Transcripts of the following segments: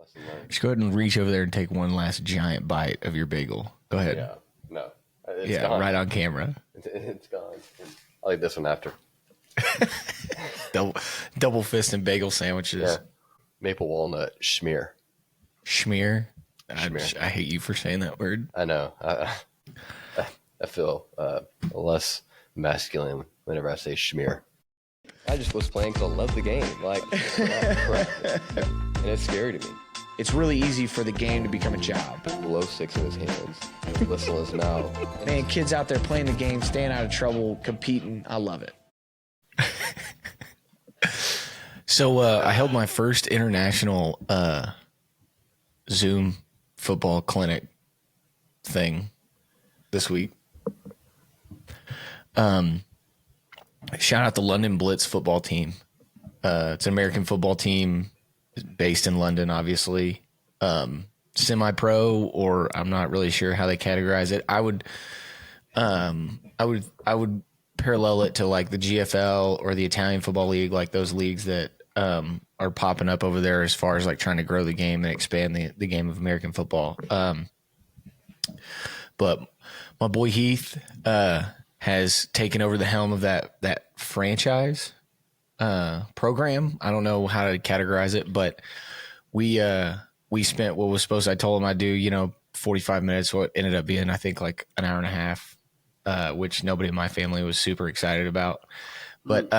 Lesson learned. Just go ahead and reach over there and take one last giant bite of your bagel. Go ahead. Yeah. No. It's Yeah, gone. right on camera. It's gone. I'll eat this one after. Double fist and bagel sandwiches. Yeah. Maple walnut schmear. Schmear. Schmear. I hate you for saying that word. I know. I feel less masculine whenever I say schmear. I just was playing because I love the game. Like, and it's scary to me. It's really easy for the game to become a job. Low six in his hands, whistle in his mouth. Man, kids out there playing the game, staying out of trouble, competing. I love it. So I held my first international Zoom football clinic thing this week. Shout out the London Blitz football team. It's an American football team based in London, obviously. Semi-pro, or I'm not really sure how they categorize it. I would parallel it to like the GFL or the Italian Football League, like those leagues that are popping up over there as far as like trying to grow the game and expand the game of American football. But my boy Heath has taken over the helm of that franchise program. I don't know how to categorize it, but we spent what was supposed, I told him I'd do, 45 minutes, what ended up being, I think, like an hour and a half, which nobody in my family was super excited about. But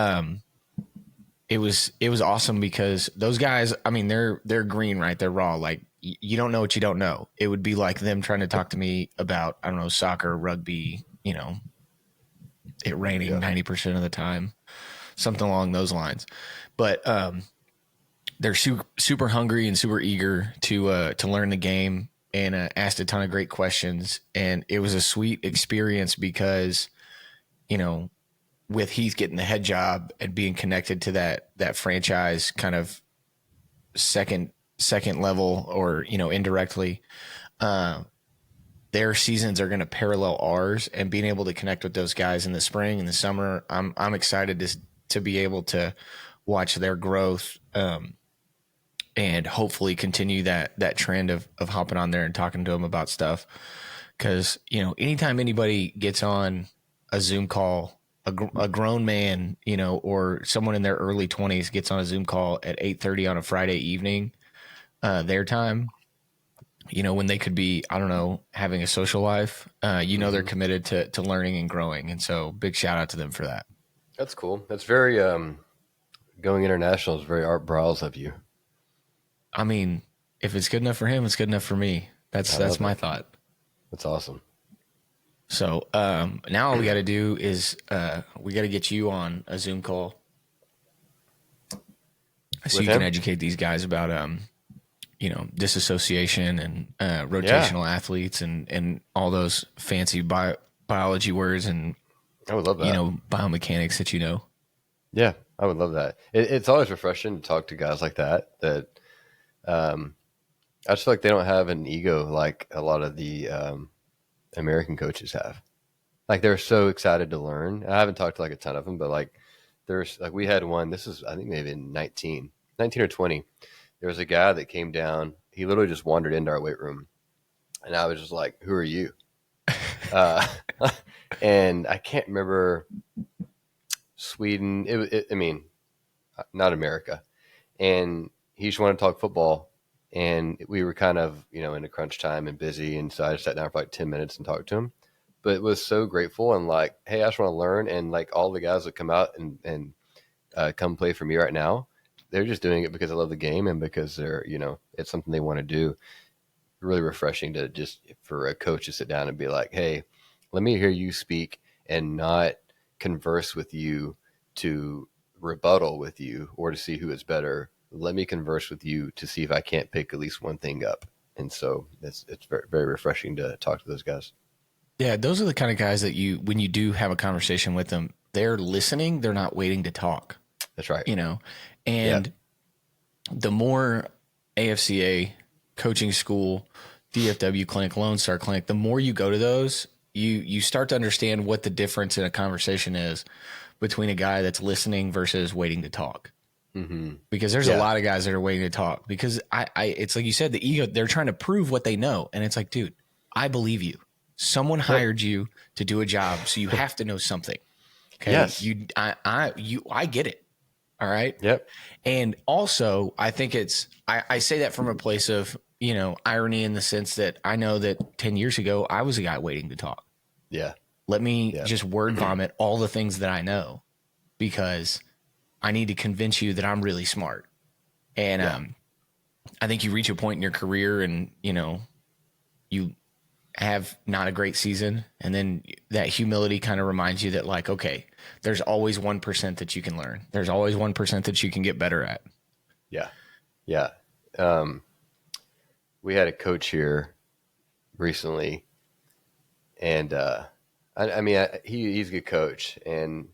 it was awesome because those guys, I mean, they're green, right? They're raw. Like, you don't know what you don't know. It would be like them trying to talk to me about, I don't know, soccer, rugby, it raining 90% of the time, something along those lines. But they're super hungry and super eager to learn the game, and asked a ton of great questions. And it was a sweet experience because, with Heath getting the head job and being connected to that franchise kind of second level, or, indirectly, their seasons are going to parallel ours, and being able to connect with those guys in the spring and the summer, I'm excited to be able to watch their growth, and hopefully continue that trend of hopping on there and talking to them about stuff. Cause anytime anybody gets on a Zoom call, a grown man, or someone in their early 20s gets on a Zoom call at 8:30 on a Friday evening, their time, when they could be, I don't know, having a social life, they're committed to learning and growing. And so big shout out to them for that. That's cool. That's very, going international is very Art Browse of you. I mean, if it's good enough for him, it's good enough for me. That's my thought. That's awesome. So now all we got to do is we got to get you on a Zoom call so you can educate these guys about disassociation and rotational athletes and all those fancy biology words, and I would love that. Biomechanics that Yeah, I would love that. It's always refreshing to talk to guys like that. I just feel like they don't have an ego like a lot of the American coaches have. Like, they're so excited to learn. I haven't talked to like a ton of them, but like there's like, we had one, this is I think maybe in 19 or 20. There was a guy that came down. He literally just wandered into our weight room, and I was just like, "Who are you?" And I can't remember Sweden. I mean, not America. And he just wanted to talk football, and we were kind of, in a crunch time and busy. And so I just sat down for like 10 minutes and talked to him, but it was so grateful. And like, hey, I just want to learn. And like, all the guys that come out and come play for me right now, they're just doing it because I love the game and because they're, it's something they want to do. Really refreshing to just for a coach to sit down and be like, hey, let me hear you speak and not converse with you to rebuttal with you or to see who is better. Let me converse with you to see if I can't pick at least one thing up. And so it's very, very refreshing to talk to those guys. Yeah, those are the kind of guys that when you do have a conversation with them, they're listening. They're not waiting to talk. That's right. And the more AFCA coaching school, DFW clinic, Lone Star clinic, the more you go to those, you start to understand what the difference in a conversation is between a guy that's listening versus waiting to talk. because there's a lot of guys that are waiting to talk because it's like you said, the ego, they're trying to prove what they know. And it's like, dude, I believe you. Someone hired you to do a job. So you have to know something. Okay. Yes. I get it. All right. Yep. And also I think I say that from a place of, irony in the sense that I know that 10 years ago, I was a guy waiting to talk. Yeah. Let me just word vomit all the things that I know because I need to convince you that I'm really smart. And I think you reach a point in your career and, you have not a great season. And then that humility kind of reminds you that like, okay, there's always 1% that you can learn. There's always 1% that you can get better at. Yeah. Yeah. We had a coach here recently and, he's a good coach, and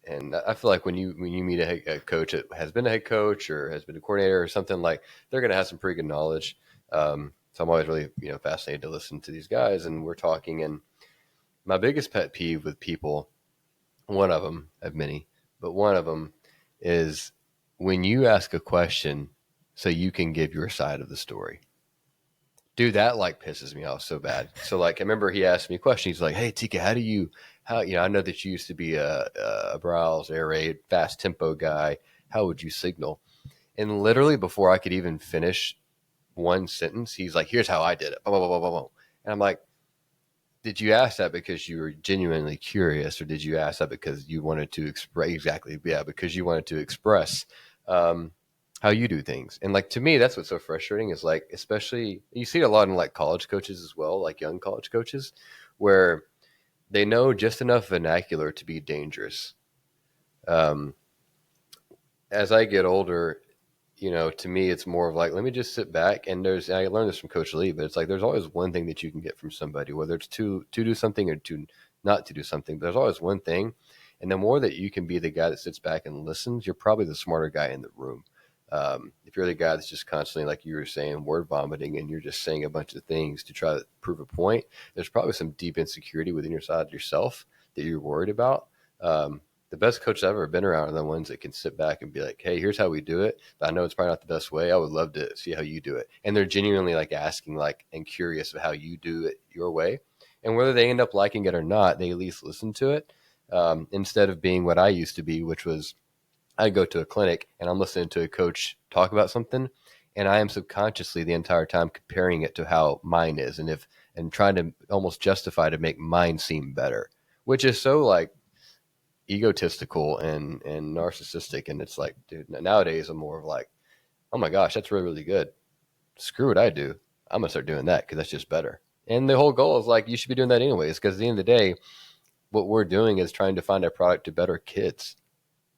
I feel like when you meet a coach that has been a head coach or has been a coordinator or something, like they're going to have some pretty good knowledge. So I'm always really fascinated to listen to these guys, and we're talking. And my biggest pet peeve with people, one of them, I have many, but one of them is when you ask a question so you can give your side of the story. Dude, that like pisses me off so bad. So like, I remember he asked me a question. He's like, "Hey, Tika, I know that you used to be a browse, air raid, fast tempo guy. How would you signal?" And literally before I could even finish one sentence, he's like, "Here's how I did it." Blah, blah, blah, blah, blah. And I'm like, did you ask that because you were genuinely curious, or did you ask that because you wanted to express? Exactly. Yeah. Because you wanted to express, how you do things. And like, to me, that's what's so frustrating is like, especially you see it a lot in like college coaches as well, like young college coaches, where they know just enough vernacular to be dangerous. As I get older, to me, it's more of like, let me just sit back. And I learned this from Coach Lea, but it's like, there's always one thing that you can get from somebody, whether it's to do something or to not to do something. But there's always one thing. And the more that you can be the guy that sits back and listens, you're probably the smarter guy in the room. If you're the guy that's just constantly, like you were saying, word vomiting, and you're just saying a bunch of things to try to prove a point, there's probably some deep insecurity within your side of yourself that you're worried about. The best coaches I've ever been around are the ones that can sit back and be like, "Hey, here's how we do it. But I know it's probably not the best way. I would love to see how you do it." And they're genuinely like asking, like, and curious of how you do it your way. And whether they end up liking it or not, they at least listen to it. Instead of being what I used to be, which was I'd go to a clinic and I'm listening to a coach talk about something, and I am subconsciously the entire time comparing it to how mine is, and trying to almost justify to make mine seem better, which is so like egotistical and narcissistic. And it's like, dude, nowadays I'm more of like, oh my gosh, that's really, really good. Screw what I do. I'm gonna start doing that because that's just better. And the whole goal is like, you should be doing that anyways, because at the end of the day, what we're doing is trying to find a product to better kids.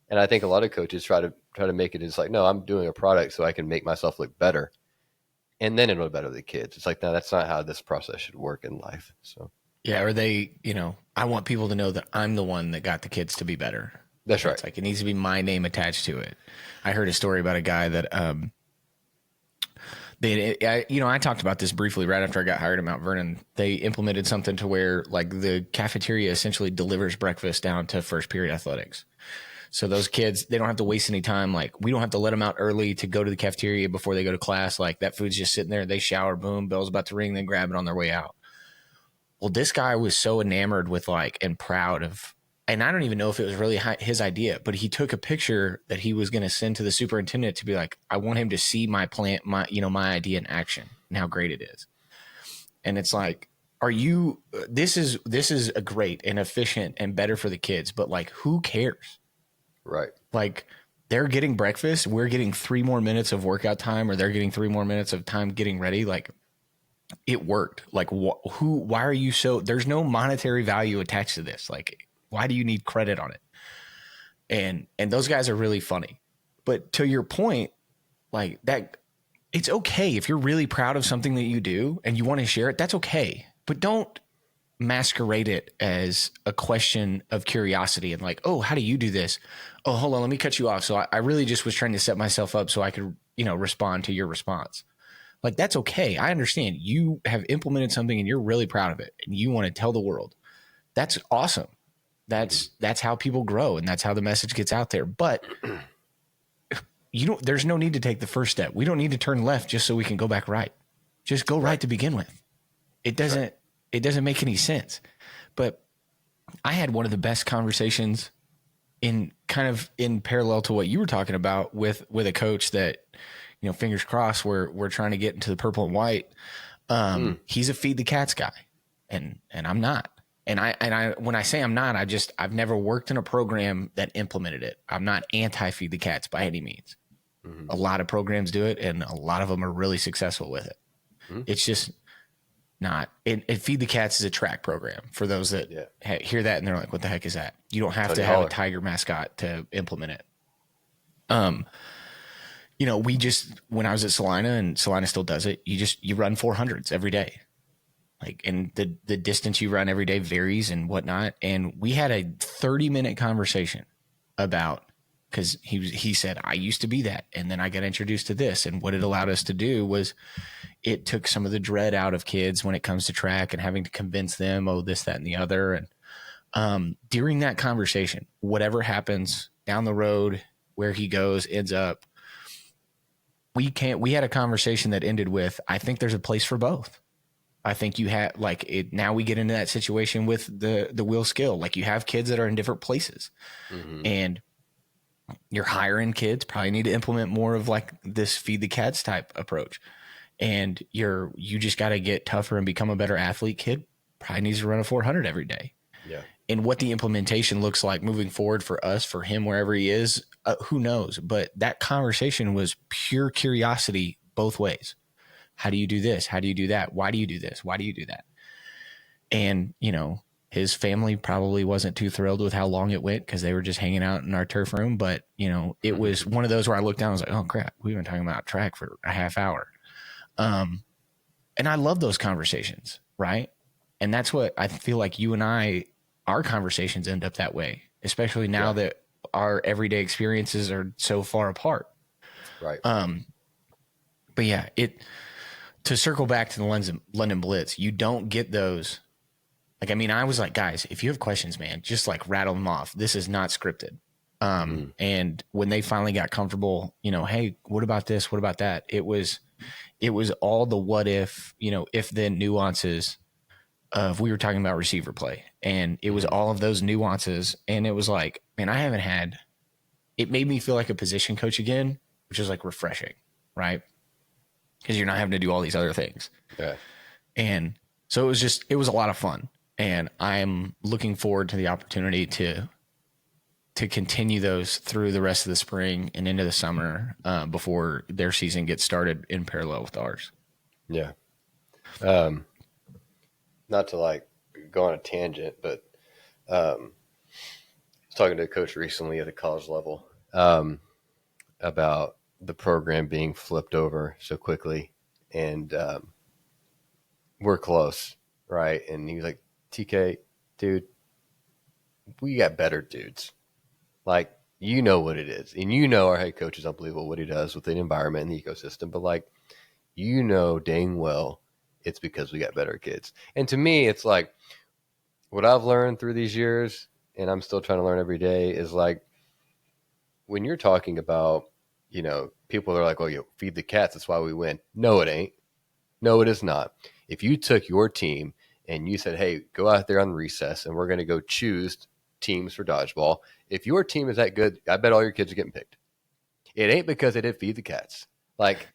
And I think a lot of coaches try to make it as like, no, I'm doing a product so I can make myself look better, and then it'll better the kids. It's like, no, that's not how this process should work in life. So yeah, or they, I want people to know that I'm the one that got the kids to be better. That's right. It's like it needs to be my name attached to it. I heard a story about a guy that I talked about this briefly right after I got hired at Mount Vernon. They implemented something to where like the cafeteria essentially delivers breakfast down to first period athletics. So those kids, they don't have to waste any time. Like, we don't have to let them out early to go to the cafeteria before they go to class. Like, that food's just sitting there. They shower, boom, bell's about to ring, they grab it on their way out. Well, this guy was so enamored with like, and proud of, and I don't even know if it was really his idea, but he took a picture that he was going to send to the superintendent to be like, I want him to see my plan, my idea in action and how great it is. And it's like, this is a great and efficient and better for the kids, but like, who cares? Right. Like, they're getting breakfast. We're getting 3 more minutes of workout time, or they're getting 3 more minutes of time getting ready. Like, it worked. Like, why are you there's no monetary value attached to this. Like, why do you need credit on it? And those guys are really funny. But to your point, like that, it's okay if you're really proud of something that you do and you want to share it, that's okay. But don't masquerade it as a question of curiosity and like, oh, how do you do this? Oh, hold on, let me cut you off. So I really just was trying to set myself up so I could, respond to your response. Like, that's okay. I understand you have implemented something and you're really proud of it and you want to tell the world. That's awesome. That's how people grow, and that's how the message gets out there. But there's no need to take the first step. We don't need to turn left just so we can go back right. Just go right to begin with. It doesn't make any sense. But I had one of the best conversations in parallel to what you were talking about with a coach that, fingers crossed, we're trying to get into the purple and white. He's a feed the cats guy, and I'm not. And I when I say I'm not, I've never worked in a program that implemented it. I'm not anti feed the cats by any means. Mm-hmm. A lot of programs do it, and a lot of them are really successful with it. Mm-hmm. It's just not. And Feed the Cats is a track program for those that hear that and they're like, "What the heck is that?" You don't have to have a tiger mascot to implement it. We just, when I was at Salina, and Salina still does it, you run 400s every day. And the distance you run every day varies and whatnot. And we had a 30-minute conversation about, because he said, I used to be that. And then I got introduced to this. And what it allowed us to do was it took some of the dread out of kids when it comes to track and having to convince them, oh, this, that, and the other. And during that conversation, whatever happens down the road, where he goes, ends up, we had a conversation that ended with, I think there's a place for both. I think you have now we get into that situation with the wheel skill. Like, you have kids that are in different places, and you're hiring kids probably need to implement more of like this feed the cats type approach. And you just got to get tougher and become a better athlete. Kid probably needs to run a 400 every day. Yeah. And what the implementation looks like moving forward for us, for him, wherever he is, who knows? But that conversation was pure curiosity both ways. How do you do this? How do you do that? Why do you do this? Why do you do that? And, his family probably wasn't too thrilled with how long it went because they were just hanging out in our turf room. But, it was one of those where I looked down and was like, oh, crap, we've been talking about track for a half hour. And I love those conversations, right? And that's what I feel like our conversations end up that way, especially now that our everyday experiences are so far apart. Right. But yeah, to circle back to the London Blitz, you don't get those. I was like, guys, if you have questions, man, just like rattle them off. This is not scripted. And when they finally got comfortable, hey, what about this? What about that? It was all the what if, if then nuances of, we were talking about receiver play, and it was all of those nuances. And it was like, man, it made me feel like a position coach again, which is like refreshing, right? Because you're not having to do all these other things. Yeah. And so it was a lot of fun. And I'm looking forward to the opportunity to continue those through the rest of the spring and into the summer before their season gets started in parallel with ours. Yeah. Not to go on a tangent, but I was talking to a coach recently at a college level about the program being flipped over so quickly, and we're close, right? And he was like, TK, dude, we got better dudes. What it is. And our head coach is unbelievable what he does with the environment and the ecosystem, but dang well it's because we got better kids. And to me, it's like what I've learned through these years, and I'm still trying to learn every day, is when you're talking about, people are like, oh, feed the cats, that's why we win. No, it ain't. No, it is not. If you took your team and you said, hey, go out there on recess and we're going to go choose teams for dodgeball, if your team is that good, I bet all your kids are getting picked. It ain't because they did feed the cats. It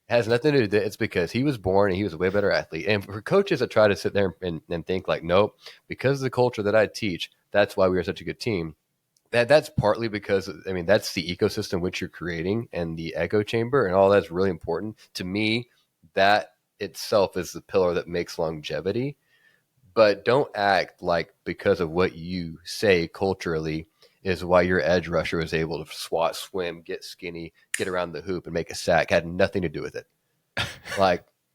has nothing to do with it. It's because he was born and he was a way better athlete. And for coaches that try to sit there and think nope, because of the culture that I teach, that's why we are such a good team. That's partly because, that's the ecosystem which you're creating and the echo chamber and all that's really important. To me, that itself is the pillar that makes longevity. But don't act like because of what you say culturally is why your edge rusher was able to swat, swim, get skinny, get around the hoop, and make a sack. Had nothing to do with it.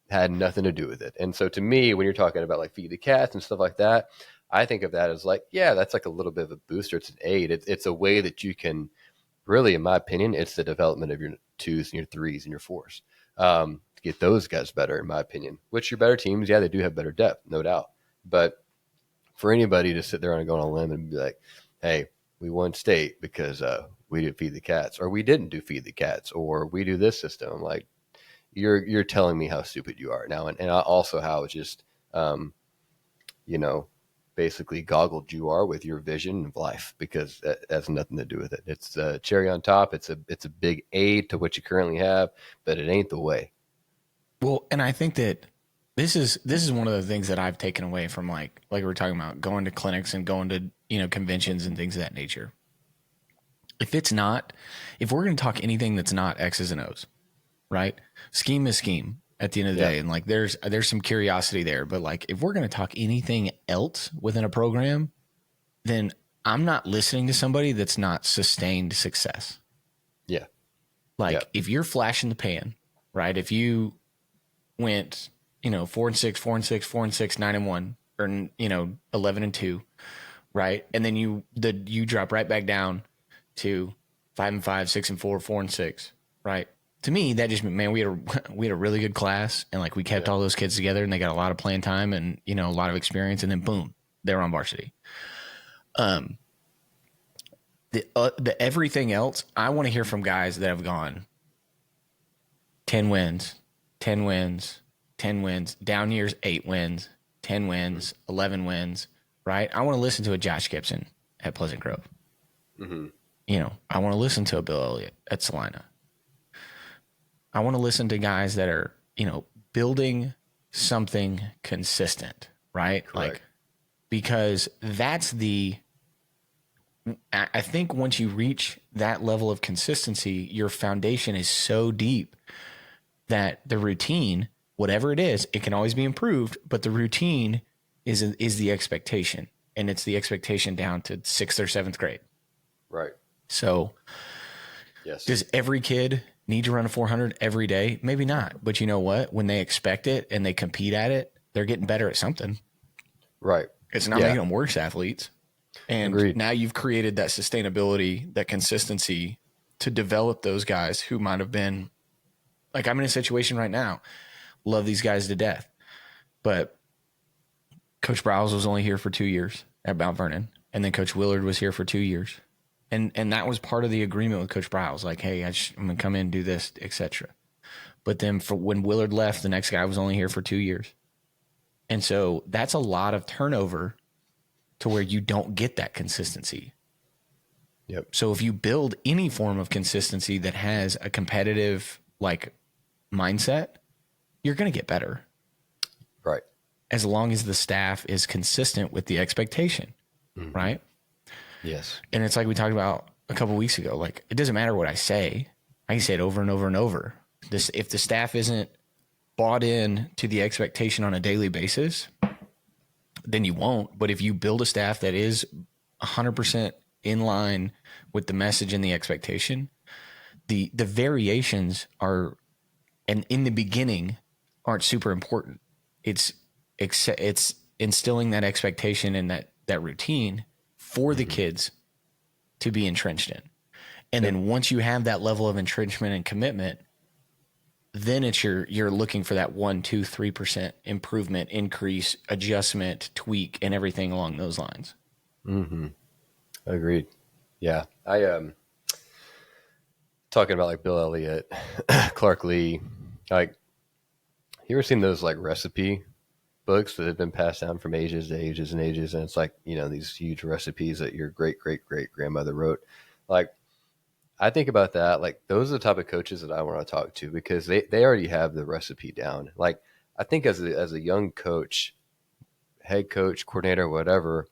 Had nothing to do with it. And so to me, when you're talking about feed the cats and stuff like that, I think of that as that's a little bit of a booster. It's an aid. It's a way that you can really, in my opinion, it's the development of your 2s and your 3s and your 4s to get those guys better, in my opinion. Which your better teams, yeah, they do have better depth, no doubt. But for anybody to sit there and go on a limb and be like, hey, we won state because we do feed the cats, or we didn't do feed the cats, or we do this system. Like, you're telling me how stupid you are now, and also how just you know, basically goggled you are with your vision of life, because that has nothing to do with it. It's a cherry on top. It's a big aid to what you currently have, but it ain't the way. Well, and I think that this is one of the things that I've taken away from like we were talking about going to clinics and going to, conventions and things of that nature. If we're going to talk anything that's not X's and O's, right? Scheme is scheme at the end of the day. And like, there's some curiosity there, but like, if we're going to talk anything else within a program, then I'm not listening to somebody that's not sustained success. Yeah. Like if you're flash in the pan, right? If you went, 4-6, 4-6, 4-6, 9-1, or 11-2, right? And then you drop right back down to 5-5, 6-4, 4-6, right? To me, that just meant, man, we had a really good class, and like we kept all those kids together, and they got a lot of playing time and a lot of experience, and then boom, they're on varsity. The everything else, I want to hear from guys that have gone 10 wins, 10 wins, 10 wins, down years 8 wins, 10 wins, 11 wins, right? I want to listen to a Josh Gibson at Pleasant Grove. Mm-hmm. I want to listen to a Bill Elliott at Salina. I want to listen to guys that are, building something consistent, right? Correct. Like, because I think once you reach that level of consistency, your foundation is so deep that the routine, whatever it is, it can always be improved, but the routine is the expectation, and it's the expectation down to 6th or 7th grade. Right. So yes. Does every kid need to run a 400 every day? Maybe not. But you know what? When they expect it and they compete at it, they're getting better at something. Right. It's not making them worse athletes. And Agreed. Now you've created that sustainability, that consistency to develop those guys who might have been, like, I'm in a situation right now, love these guys to death. But Coach Browse was only here for 2 years at Mount Vernon. And then Coach Willard was here for 2 years. And that was part of the agreement with Coach Browse. Like, hey, I'm going to come in and do this, etc. But then when Willard left, the next guy was only here for 2 years. And so that's a lot of turnover to where you don't get that consistency. Yep. So if you build any form of consistency that has a competitive mindset, you're going to get better. Right. As long as the staff is consistent with the expectation, right? Yes. And it's like we talked about a couple of weeks ago. Like, it doesn't matter what I say. I can say it over and over and over. If the staff isn't bought in to the expectation on a daily basis, then you won't. But if you build a staff that is 100% in line with the message and the expectation, the variations are, and in the beginning, aren't super important. It's instilling that expectation and that routine for the kids to be entrenched in. And then once you have that level of entrenchment and commitment, then it's you're looking for that 1%, 2%, 3% improvement, increase, adjustment, tweak, and everything along those lines. Mm-hmm. Agreed. Yeah. I talking about like Bill Elliott, Clark Lee, like, you ever seen those like recipe books that have been passed down from ages to ages and ages, and it's like, these huge recipes that your great great great grandmother wrote. Like, I think about that, like, those are the type of coaches that I want to talk to, because they already have the recipe down. Like, I think as a young coach, head coach, coordinator, whatever,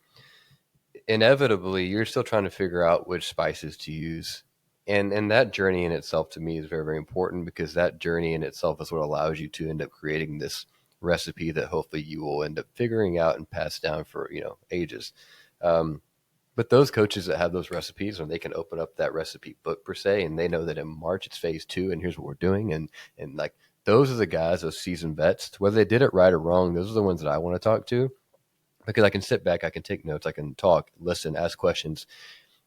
inevitably you're still trying to figure out which spices to use. And that journey in itself, to me, is very, very important, because that journey in itself is what allows you to end up creating this recipe that hopefully you will end up figuring out and pass down for, ages. But those coaches that have those recipes, when they can open up that recipe book per se, and they know that in March it's phase 2 and here's what we're doing. And like, those are the guys, those seasoned vets, whether they did it right or wrong, those are the ones that I want to talk to, because I can sit back, I can take notes, I can talk, listen, ask questions.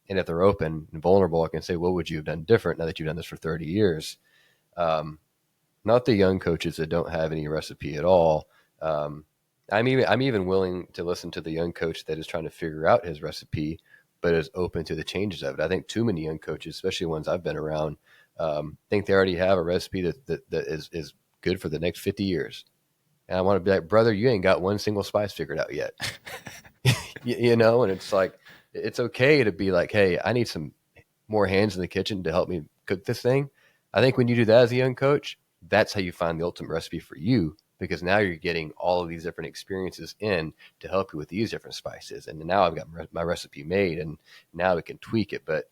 And if they're open and vulnerable, I can say, what would you have done different now that you've done this for 30 years? Not the young coaches that don't have any recipe at all. I'm even willing to listen to the young coach that is trying to figure out his recipe, but is open to the changes of it. I think too many young coaches, especially ones I've been around, think they already have a recipe that is good for the next 50 years. And I want to be like, brother, you ain't got one single spice figured out yet. And it's like, it's okay to be like, hey, I need some more hands in the kitchen to help me cook this thing. I think when you do that as a young coach, that's how you find the ultimate recipe for you, because now you're getting all of these different experiences in to help you with these different spices. And now I've got my recipe made, and now we can tweak it. But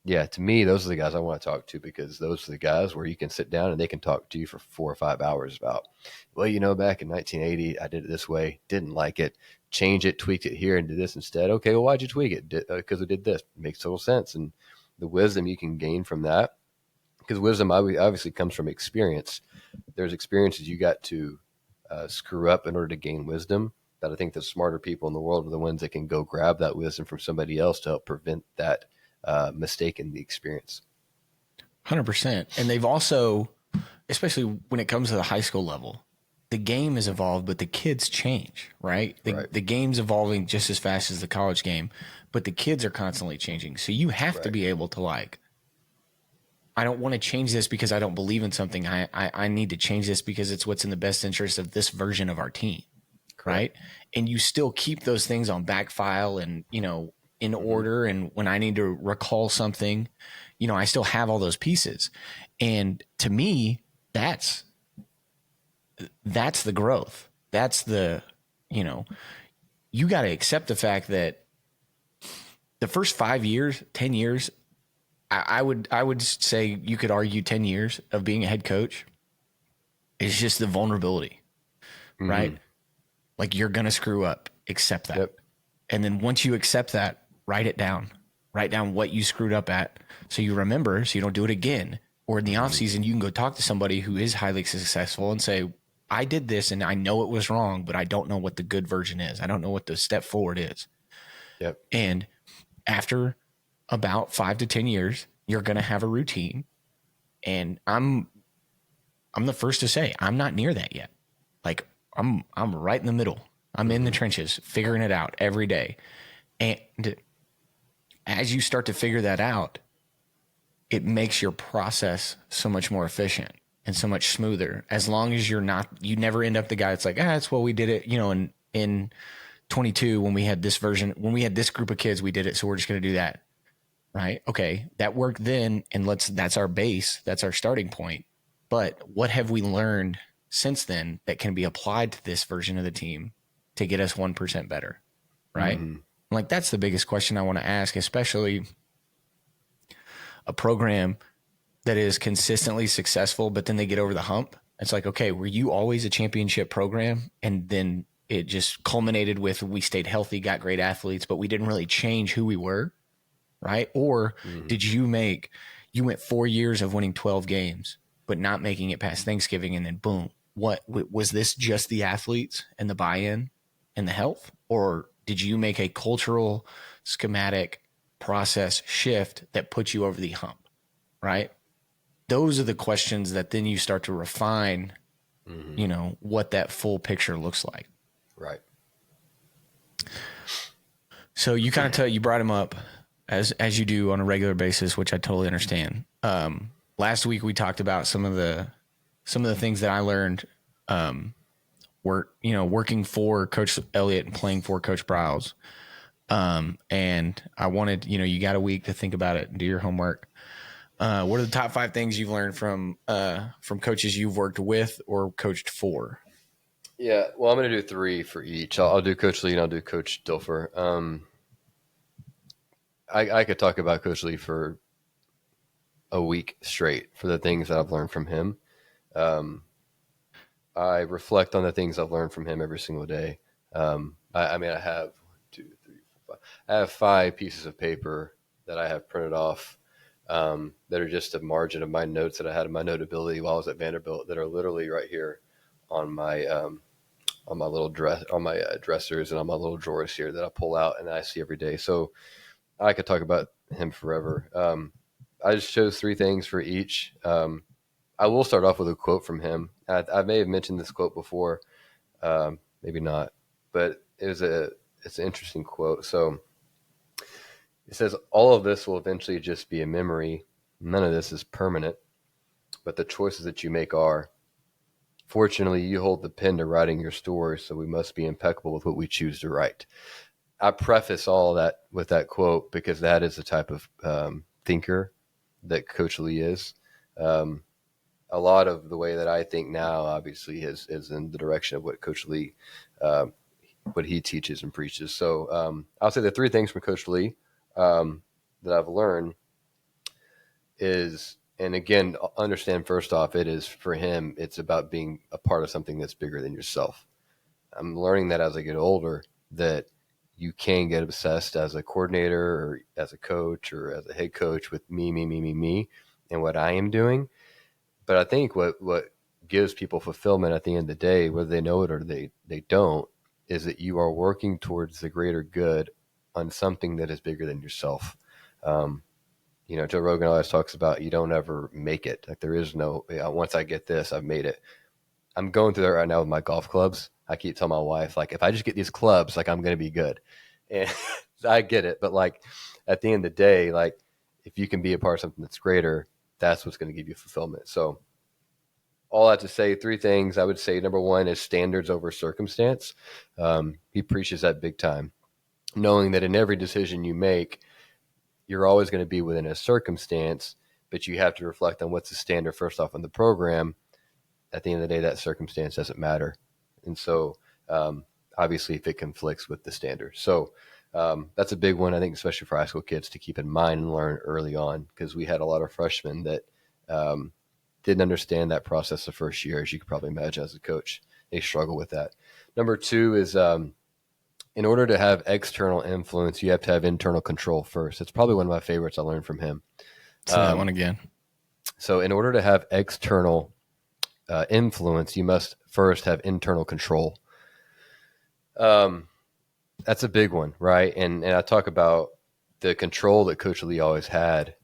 yeah, to me, those are the guys I want to talk to, because those are the guys where you can sit down and they can talk to you for 4 or 5 hours about, well, back in 1980, I did it this way, didn't like it, change it, tweaked it here and did this instead. Okay, well, why'd you tweak it? Because it did this. It makes total sense. And the wisdom you can gain from that, because wisdom obviously comes from experience. There's experiences you got to screw up in order to gain wisdom. But I think the smarter people in the world are the ones that can go grab that wisdom from somebody else to help prevent that mistake in the experience. 100%. And they've also, especially when it comes to the high school level, the game has evolved, but the kids change, right? The game's evolving just as fast as the college game, but the kids are constantly changing. So you have to be able to, like, I don't want to change this because I don't believe in something. I need to change this because it's what's in the best interest of this version of our team, right? And you still keep those things on back file and, in order. And when I need to recall something, I still have all those pieces. And to me, that's the growth. That's the, you got to accept the fact that the first 5 years, 10 years, I would say you could argue 10 years of being a head coach is just the vulnerability, right? Like, you're going to screw up, accept that. And then once you accept that, write it down. Write down what you screwed up at so you remember, so you don't do it again. Or in the off season, you can go talk to somebody who is highly successful and say, I did this and I know it was wrong, but I don't know what the good version is. I don't know what the step forward is. And after about 5 to 10 years, you're going to have a routine. And I'm the first to say, I'm not near that yet. Like, I'm right in the middle. I'm in the trenches, figuring it out every day. And as you start to figure that out, it makes your process so much more efficient and so much smoother. As long as you never end up the guy that's like, that's well, we did it, in 22, when we had this version, when we had this group of kids, we did it. So we're just going to do that. Right. Okay. That worked then. And that's our base. That's our starting point. But what have we learned since then that can be applied to this version of the team to get us 1% better? Right. Like, that's the biggest question I want to ask, especially a program that is consistently successful, but then they get over the hump. It's like, okay, were you always a championship program? And then it just culminated with, we stayed healthy, got great athletes, but we didn't really change who we were. Right. Or did you went 4 years of winning 12 games, but not making it past Thanksgiving. And then boom, what was this, just the athletes and the buy-in and the health? Or did you make a cultural, schematic process shift that put you over the hump? Right. Those are the questions that then you start to refine, what that full picture looks like. Right. So you kind of you brought him up as you do on a regular basis, which I totally understand. Last week we talked about some of the things that I learned, working for Coach Elliott and playing for Coach Browse. And I wanted, you got a week to think about it and do your homework. What are the top 5 things you've learned from coaches you've worked with or coached for? Yeah, well, I'm going to do 3 for each. I'll do Coach Lea and I'll do Coach Dilfer. I could talk about Coach Lea for a week straight for the things that I've learned from him. I reflect on the things I've learned from him every single day. I have 2, 3, 4, 5. I have 5 pieces of paper that I have printed off that are just a margin of my notes that I had in my notability while I was at Vanderbilt that are literally right here on my little dressers and on my little drawers here that I pull out and I see every day. So I could talk about him forever. I just chose 3 things for each. I will start off with a quote from him. I may have mentioned this quote before, maybe not, but it's an interesting quote. So It says all of this will eventually just be a memory. None of this is permanent, but the choices that you make are. Fortunately, you hold the pen to writing your story, so we must be impeccable with what we choose to write. I preface all of that with that quote because that is the type of thinker that Coach Lea is. A lot of the way that I think now, obviously, is in the direction of what Coach Lea, what he teaches and preaches. So I'll say the three things from Coach Lea that I've learned is, and again, understand first off, it is for him, it's about being a part of something that's bigger than yourself. I'm learning that as I get older, that you can get obsessed as a coordinator or as a coach or as a head coach with me, and what I am doing. But I think what gives people fulfillment at the end of the day, whether they know it or they don't, is that you are working towards the greater good on something that is bigger than yourself. Joe Rogan always talks about you don't ever make it. Like there is no, once I get this, I've made it. I'm going through that right now with my golf clubs. I keep telling my wife, like, if I just get these clubs, like I'm going to be good. And I get it. But like at the end of the day, like if you can be a part of something that's greater, that's what's going to give you fulfillment. So all that to say, three things I would say. Number one is standards over circumstance. He preaches that big time, knowing that in every decision you make, you're always going to be within a circumstance, but you have to reflect on what's the standard first off in the program. At the end of the day, that circumstance doesn't matter. And so obviously if it conflicts with the standard. So that's a big one, I think, especially for high school kids to keep in mind and learn early on, because we had a lot of freshmen that didn't understand that process the first year, as you could probably imagine as a coach. They struggle with that. Number two is in order to have external influence, you have to have internal control first. It's probably one of my favorites I learned from him. Say that one again. So in order to have external influence, you must first have internal control. That's a big one, right? And I talk about the control that Coach Lea always had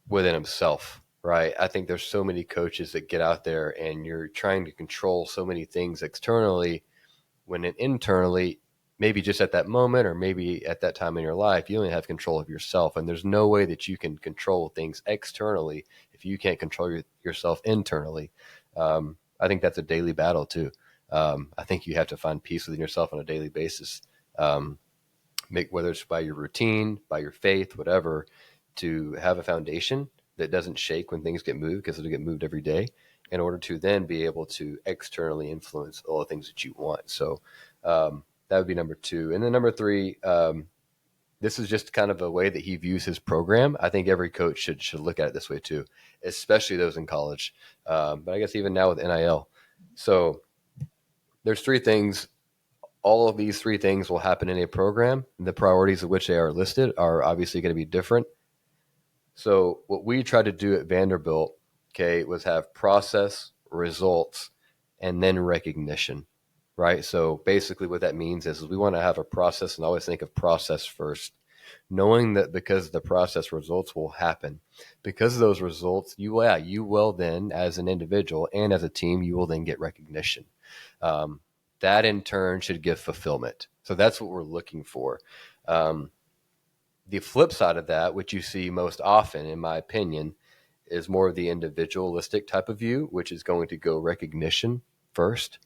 within himself, right? I think there's so many coaches that get out there and you're trying to control so many things externally, when internally, maybe just at that moment or maybe at that time in your life, you only have control of yourself. And there's no way that you can control things externally if you can't control yourself internally. I think that's a daily battle too. I think you have to find peace within yourself on a daily basis, whether it's by your routine, by your faith, whatever, to have a foundation that doesn't shake when things get moved, because it'll get moved every day, in order to then be able to externally influence all the things that you want. So that would be number two. And then number three, this is just kind of a way that he views his program. I think every coach should look at it this way too, especially those in college. But I guess even now with NIL. So there's three things. All of these three things will happen in a program. The priorities of which they are listed are obviously going to be different. So what we tried to do at Vanderbilt, was have process, results, and then recognition, right? So basically what that means is we want to have a process and always think of process first, knowing that because the process, results will happen. Because of those results, you will then, as an individual and as a team, you will then get recognition. That in turn should give fulfillment. So that's what we're looking for. The flip side of that, which you see most often, in my opinion, is more of the individualistic type of view, which is going to go recognition first,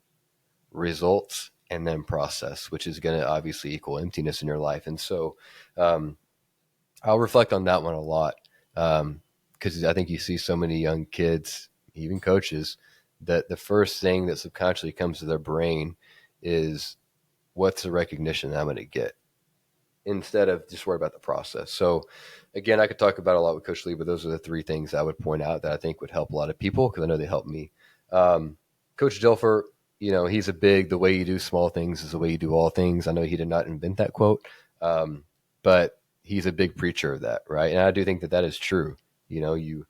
results, and then process, which is going to obviously equal emptiness in your life. And so I'll reflect on that one a lot, because I think you see so many young kids, even coaches, that the first thing that subconsciously comes to their brain is, what's the recognition that I'm going to get, instead of just worry about the process. So again, I could talk about a lot with Coach Lea, but those are the three things I would point out that I think would help a lot of people, because I know they help me. Coach Dilfer, he's the way you do small things is the way you do all things. I know he did not invent that quote, but he's a big preacher of that, right? And I do think that is true. You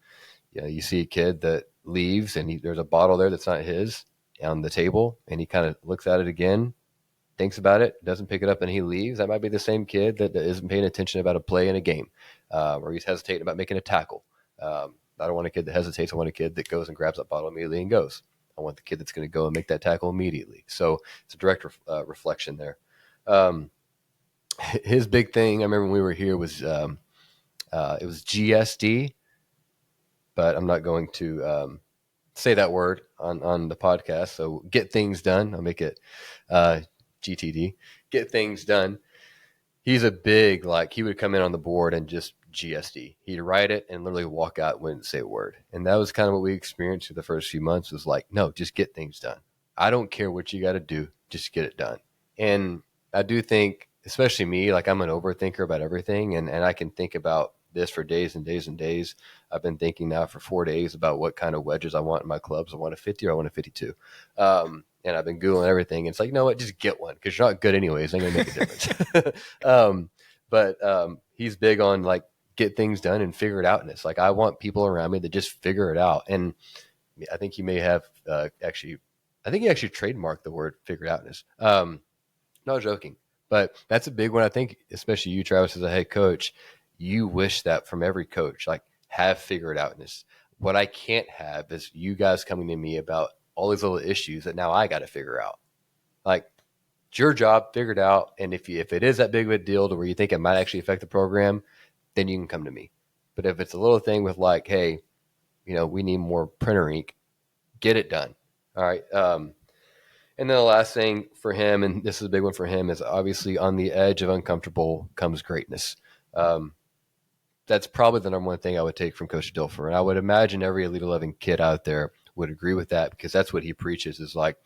see a kid that leaves and there's a bottle there that's not his on the table, and he kind of looks at it again, thinks about it, doesn't pick it up, and he leaves. That might be the same kid that isn't paying attention about a play in a game, or he's hesitating about making a tackle. I don't want a kid that hesitates. I want a kid that goes and grabs that bottle immediately and goes. I want the kid that's going to go and make that tackle immediately. So it's a direct reflection there. his big thing, I remember when we were here, was it was GSD, but I'm not going to say that word on the podcast. So get things done. I'll make it GTD. Get things done. He's a big, like, he would come in on the board and just GSD. He'd write it and literally walk out, wouldn't say a word. And that was kind of what we experienced for the first few months, was like, no, just get things done. I don't care what you got to do, just get it done. And I do think, especially me, like, I'm an overthinker about everything, and I can think about this for days and days and days. I've been thinking now for 4 days about what kind of wedges I want in my clubs. I want a 50 or I want a 52. And I've been Googling everything. And it's like, you know what, just get one, because you're not good anyways. It ain't going to make a difference. But he's big on, like, get things done and figure it out. And it's like, I want people around me that just figure it out. And I think he may have I think he actually trademarked the word figure it outness. Not joking, but that's a big one. I think, especially you, Travis, as a head coach, you wish that from every coach, like, have figure it outness. What I can't have is you guys coming to me about all these little issues that now I got to figure out. Like, it's your job, figure it out. And if it is that big of a deal to where you think it might actually affect the program, then you can come to me. But if it's a little thing with, like, hey, we need more printer ink, get it done. All right. And then the last thing for him, and this is a big one for him, is obviously on the edge of uncomfortable comes greatness. That's probably the number one thing I would take from Coach Dilfer. And I would imagine every Elite 11 kid out there would agree with that, because that's what he preaches, is like,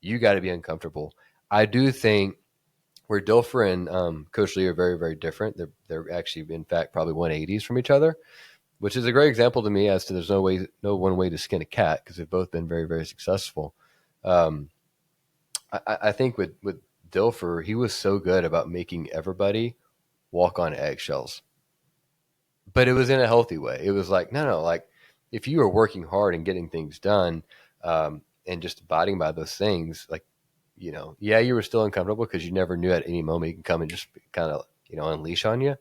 you got to be uncomfortable. I do think where Dilfer and Coach Lea are very, very different. They're actually, in fact, probably 180s from each other, which is a great example to me as to there's no one way to skin a cat, because they've both been very, very successful. I think with Dilfer, he was so good about making everybody walk on eggshells, but it was in a healthy way. It was like, no, like, if you were working hard and getting things done, and just abiding by those things, like, yeah, you were still uncomfortable because you never knew at any moment he can come and just kind of, unleash on you.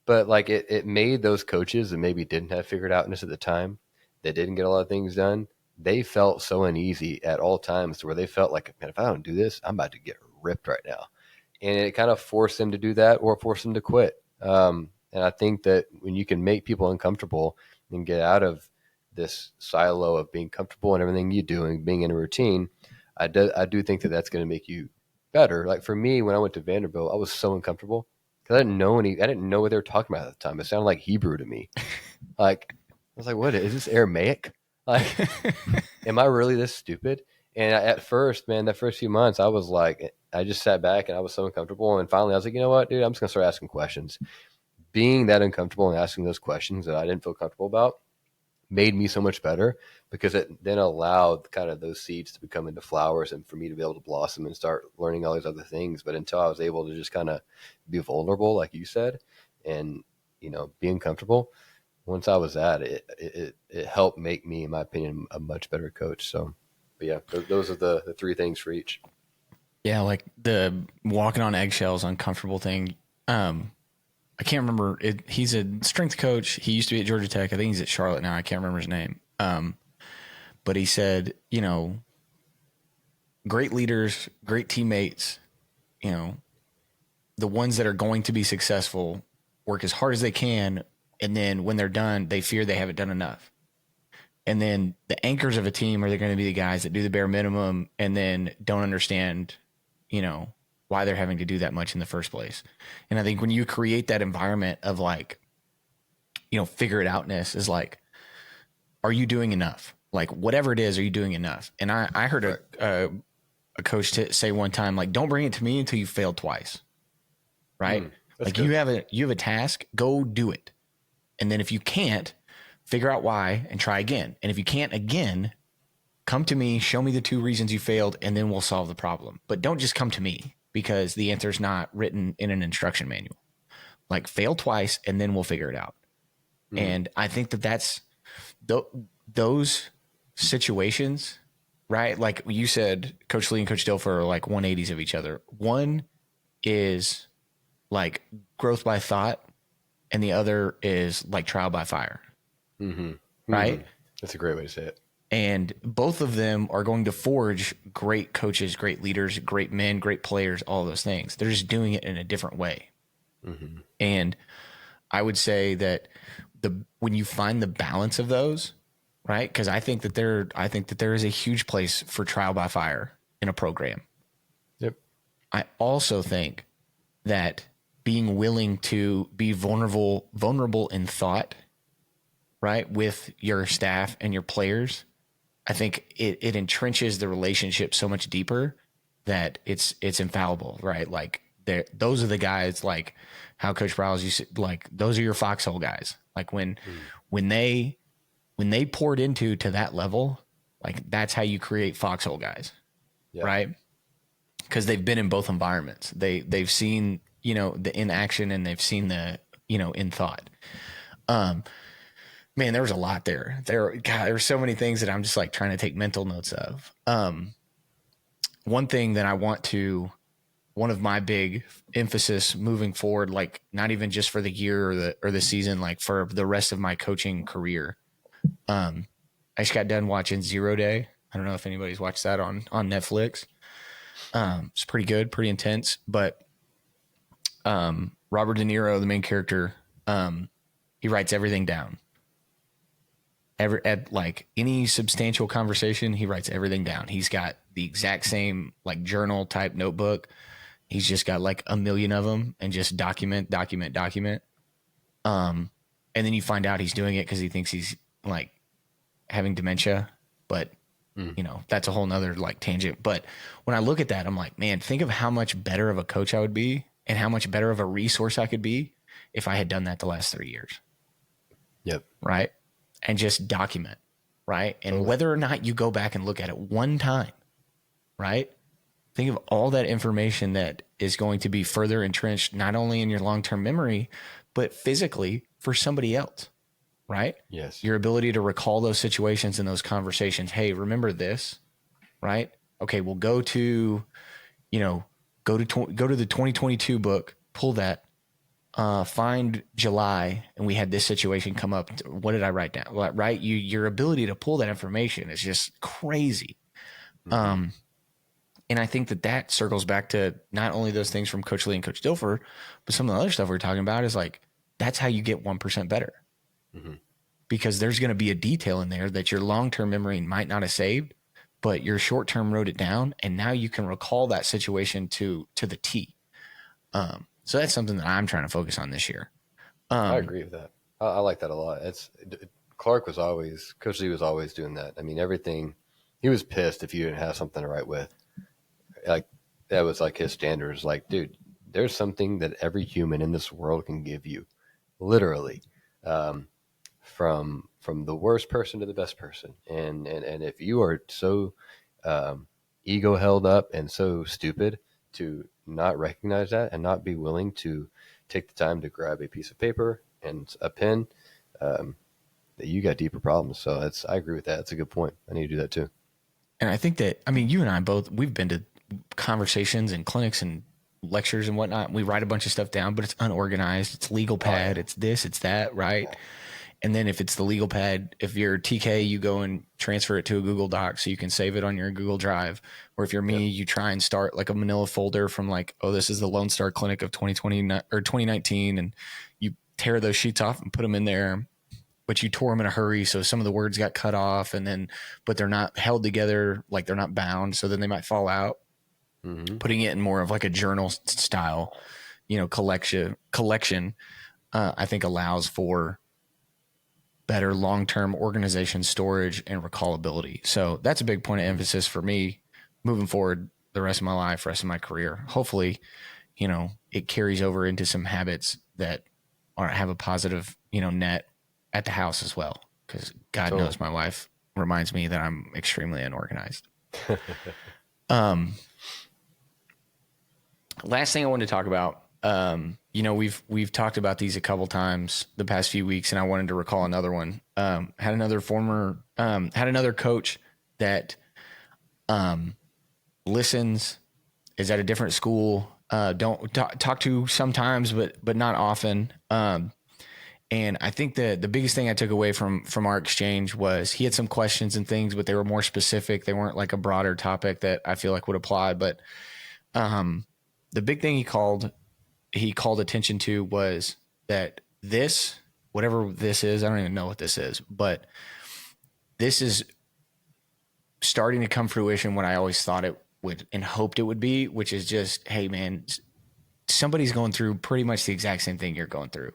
But, like, it made those coaches that maybe didn't have figured outness at the time, that didn't get a lot of things done, they felt so uneasy at all times, to where they felt like, man, if I don't do this, I'm about to get ripped right now. And it kind of forced them to do that, or forced them to quit. And I think that when you can make people uncomfortable and get out of this silo of being comfortable in everything you do and being in a routine, I do think that that's going to make you better. Like, for me, when I went to Vanderbilt, I was so uncomfortable because I didn't know what they were talking about at the time. It sounded like Hebrew to me. Like, I was like, what is this, Aramaic? Like, am I really this stupid? And at first, man, the first few months, I was like, I just sat back and I was so uncomfortable. And finally, I was like, you know what, dude, I'm just going to start asking questions. Being that uncomfortable and asking those questions that I didn't feel comfortable about made me so much better, because it then allowed kind of those seeds to become into flowers and for me to be able to blossom and start learning all these other things. But until I was able to just kind of be vulnerable, like you said, and, being comfortable, once I was at it, it helped make me, in my opinion, a much better coach. So, but yeah, those are the three things for each. Yeah, like the walking on eggshells, uncomfortable thing. I can't remember it. He's a strength coach. He used to be at Georgia Tech. I think he's at Charlotte now. I can't remember his name. But he said, great leaders, great teammates, the ones that are going to be successful work as hard as they can. And then when they're done, they fear they haven't done enough. And then the anchors of a team are going to be the guys that do the bare minimum and then don't understand, why they're having to do that much in the first place. And I think when you create that environment of, like, figure it outness, is like, are you doing enough? Like, whatever it is, are you doing enough? And I heard a coach say one time, like, don't bring it to me until you failed twice. Right? Like, good. you have a task, go do it. And then if you can't, figure out why and try again. And if you can't again, come to me, show me the 2 reasons you failed, and then we'll solve the problem. But don't just come to me, because the answer's not written in an instruction manual. Like, fail twice and then we'll figure it out. And I think that's those situations, right? Like you said, Coach Lea and Coach Dilfer are like 180s of each other. One is like growth by thought, and the other is like trial by fire. Mm-hmm. Right? That's a great way to say it. And both of them are going to forge great coaches, great leaders, great men, great players, all those things. They're just doing it in a different way. Mm-hmm. And I would say that when you find the balance of those, right? Because I think that there is a huge place for trial by fire in a program. Yep. I also think that being willing to be vulnerable in thought, right, with your staff and your players, I think it entrenches the relationship so much deeper that it's infallible, right? Like those are the guys, like how Coach Prowse used to, like those are your foxhole guys. Like when they poured into to that level, like that's how you create foxhole guys, right? Because they've been in both environments. They've seen, you know, the in action, and they've seen the, you know, in thought. Man, there was a lot there. There were so many things that I'm just like trying to take mental notes of. One thing that one of my big emphasis moving forward, like not even just for the year or the season, like for the rest of my coaching career. I just got done watching 0 Day. I don't know if anybody's watched that on Netflix. It's pretty good, pretty intense, but Robert De Niro, the main character, he writes everything down. At like any substantial conversation, he writes everything down. He's got the exact same like journal type notebook. He's just got like a million of them and just document. And then you find out he's doing it because he thinks he's like having dementia, but you know, that's a whole nother like tangent. But when I look at that, I'm like, man, think of how much better of a coach I would be and how much better of a resource I could be if I had done that the last 3 years. Yep. Right. And just document. Right. And whether or not you go back and look at it one time, right? Think of all that information that is going to be further entrenched, not only in your long-term memory, but physically for somebody else. Right? Yes. Your ability to recall those situations and those conversations. Hey, remember this, right? Okay, we'll go to the 2022 book, pull that, find July, and we had this situation come up. What did I write down? Right? Your ability to pull that information is just crazy. Mm-hmm. And I think that circles back to not only those things from Coach Lea and Coach Dilfer, but some of the other stuff we're talking about is like, that's how you get 1% better. Mm-hmm. Because there's going to be a detail in there that your long-term memory might not have saved, but your short-term wrote it down, and now you can recall that situation to the T. So that's something that I'm trying to focus on this year. I agree with that. I like that a lot. Coach Lea was always doing that. I mean, everything, he was pissed if you didn't have something to write with. Like that was like his standards. Like, dude, there's something that every human in this world can give you, literally. From the worst person to the best person, and if you are so ego held up and so stupid to not recognize that and not be willing to take the time to grab a piece of paper and a pen, that you got deeper problems. So I agree with that. That's a good point. I need to do that too. And I think that, I mean, you and I both, we've been to conversations and clinics and lectures and whatnot. We write a bunch of stuff down, but it's unorganized. It's legal pad. It's this, it's that, right? And then if it's the legal pad, if you're TK, you go and transfer it to a Google Doc so you can save it on your Google Drive. Or if you're me, you try and start like a manila folder from like, oh, this is the Lone Star Clinic of 2020 or 2019. And you tear those sheets off and put them in there, but you tore them in a hurry. So some of the words got cut off but they're not held together. Like they're not bound. So then they might fall out. Mm-hmm. Putting it in more of like a journal style, collection, I think allows for better long-term organization, storage, and recallability. So that's a big point of emphasis for me moving forward the rest of my life, rest of my career. Hopefully, it carries over into some habits that have a positive, net at the house as well. Because God knows my wife reminds me that I'm extremely unorganized. Last thing I wanted to talk about, we've talked about these a couple times the past few weeks, and I wanted to recall another one. Had another coach that listens, is at a different school, don't talk to sometimes, but not often. And I think the biggest thing I took away from our exchange was he had some questions and things, but they were more specific. They weren't like a broader topic that I feel like would apply. But the big thing he called attention to was that this, whatever this is, I don't even know what this is, but this is starting to come fruition what I always thought it would and hoped it would be, which is just, hey man, somebody's going through pretty much the exact same thing you're going through.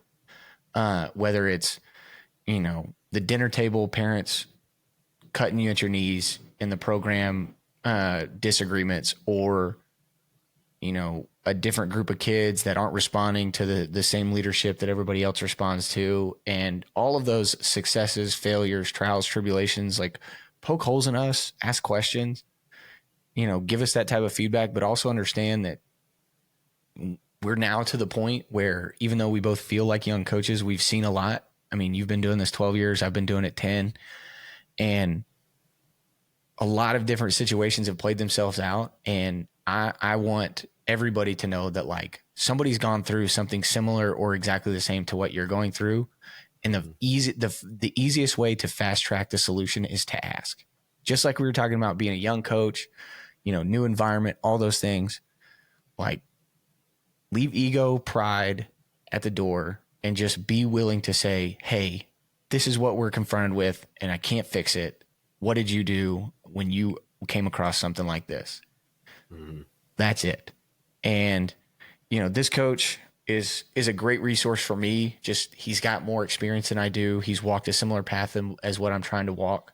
Whether it's, the dinner table parents cutting you at your knees in the program, disagreements, or, a different group of kids that aren't responding to the same leadership that everybody else responds to. And all of those successes, failures, trials, tribulations, like poke holes in us, ask questions, give us that type of feedback, but also understand that we're now to the point where even though we both feel like young coaches, we've seen a lot. I mean, you've been doing this 12 years. I've been doing it 10. And a lot of different situations have played themselves out. And I want everybody to know that like somebody's gone through something similar or exactly the same to what you're going through. And the easiest way to fast track the solution is to ask. Just like we were talking about being a young coach, new environment, all those things. Like, leave ego, pride at the door and just be willing to say, hey, this is what we're confronted with and I can't fix it. What did you do when you came across something like this? Mm-hmm. That's it. And, this coach is a great resource for me. Just, he's got more experience than I do. He's walked a similar path as what I'm trying to walk.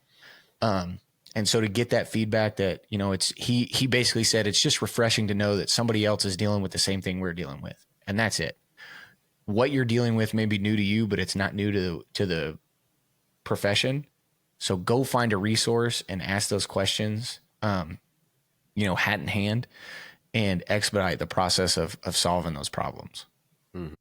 And so to get that feedback that, he basically said, it's just refreshing to know that somebody else is dealing with the same thing we're dealing with. And that's it. What you're dealing with may be new to you, but it's not new to the profession. So go find a resource and ask those questions, hat in hand, and expedite the process of solving those problems. Mm-hmm.